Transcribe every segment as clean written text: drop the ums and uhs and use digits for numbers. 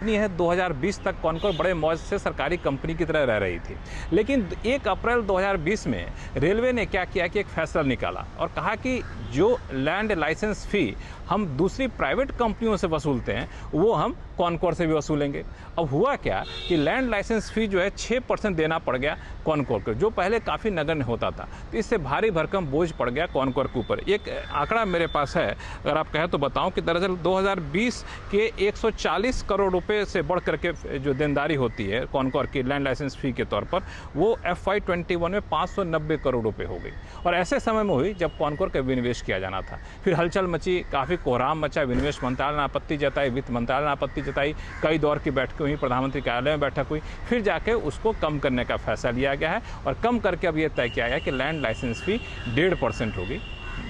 Company है 2020 तक कॉनकोर बड़े मौज से सरकारी कंपनी की तरह रह रही थी। लेकिन 1 अप्रैल 2020 में रेलवे ने क्या किया कि एक फैसला निकाला और कहा कि जो लैंड लाइसेंस फ़ी हम दूसरी प्राइवेट कंपनियों से वसूलते हैं वो हम कॉनकोर से भी वसूलेंगे। अब हुआ क्या कि लैंड लाइसेंस फ़ी जो है 6% देना पड़ गया कॉनकोर को, जो पहले काफ़ी नगण्य होता था। तो इससे भारी भरकम बोझ पड़ गया कॉनकोर के ऊपर। एक आंकड़ा मेरे पास है, अगर आप कहें तो बताऊं कि दरअसल 2020 के 140 करोड़ रुपए से बढ़ करके जो देनदारी होती है कॉनकोर की लैंड लाइसेंस फ़ी के तौर पर, वो FY21 में 590 करोड़ रुपए हो गई। और ऐसे समय में हुई जब कॉनकोर का विनिवेश किया जाना था। फिर हलचल मची, काफ़ी कोहराम मचा, विनिवेश मंत्रालय ने आपत्ति जताई, वित्त मंत्रालय ने आपत्ति जताई, कई दौर की बैठकें हुई, प्रधानमंत्री कार्यालय में बैठक हुई, फिर जाके उसको कम करने का फैसला लिया गया है और कम करके अब ये तय किया गया कि लैंड लाइसेंस फ़ी 1.5% होगी।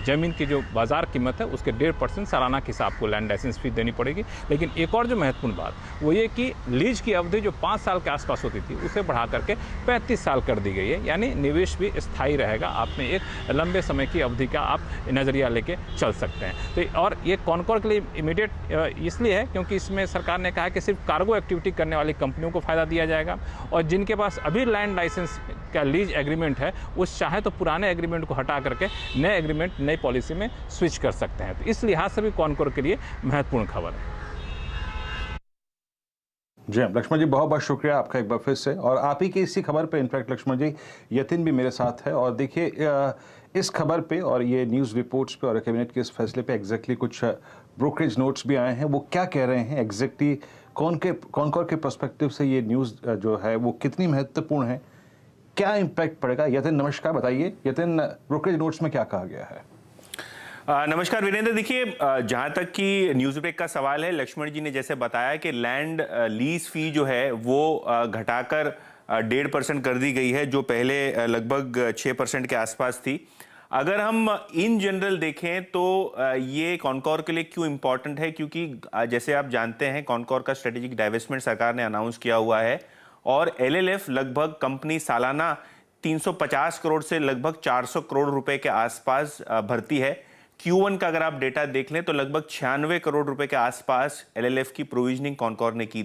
ज़मीन की जो बाज़ार कीमत है उसके 1.5% सालाना के हिसाब को लैंड लाइसेंस फ़ी देनी पड़ेगी। लेकिन एक और जो महत्वपूर्ण बात वो ये कि लीज की अवधि जो 5 साल के आसपास होती थी उसे बढ़ा करके 35 साल कर दी गई है, यानी निवेश भी स्थायी रहेगा। आप में एक लंबे समय की अवधि का आप नज़रिया लेके चल सकते हैं। तो और ये कॉनकोर के लिए इमीडिएट इसलिए है क्योंकि इसमें सरकार ने कहा है कि सिर्फ कार्गो एक्टिविटी करने वाली कंपनियों को फ़ायदा दिया जाएगा और जिनके पास अभी लैंड लाइसेंस का लीज एग्रीमेंट है वो चाहे तो पुराने एग्रीमेंट को हटा करके नए एग्रीमेंट, नई पॉलिसी में स्विच कर सकते हैं। तो इस लिहाज से भी कॉनकोर के लिए महत्वपूर्ण खबर है। जी लक्ष्मण जी, बहुत बहुत शुक्रिया आपका एक बार फिर से। और आप ही की इसी खबर पे इनफैक्ट लक्ष्मण जी यतिन भी मेरे साथ है। और देखिए इस खबर पे और ये न्यूज़ रिपोर्ट्स पे और कैबिनेट के इस फैसले पे एग्जैक्टली कुछ ब्रोकरेज नोट्स भी आए हैं। वो क्या कह रहे हैं एग्जैक्टली, कॉनकोर के पर्सपेक्टिव से ये न्यूज़ जो है वो कितनी महत्वपूर्ण है, क्या इम्पैक्ट पड़ेगा। यतिन नमस्कार, बताइए यतिन, ब्रोकरेज नोट्स में क्या कहा गया है। नमस्कार वीरेंद्र। देखिए, जहां तक कि न्यूज ब्रेक का सवाल है, लक्ष्मण जी ने जैसे बताया कि लैंड लीज फी जो है वो घटाकर 1.5% कर दी गई है, जो पहले लगभग 6% के आसपास थी। अगर हम इन जनरल देखें तो ये कॉनकोर के लिए क्यों इंपॉर्टेंट है, क्योंकि जैसे आप जानते हैं कॉनकोर का स्ट्रेटेजिक डाइवेस्टमेंट सरकार ने अनाउंस किया हुआ है और LLF लगभग कंपनी सालाना 350 करोड़ से लगभग 400 करोड़ रुपए के आसपास भरती है। Q1 का अगर आप डेटा देख लें तो लगभग 96 करोड़ रुपए के आसपास LLF की प्रोविजनिंग कॉनकोर ने की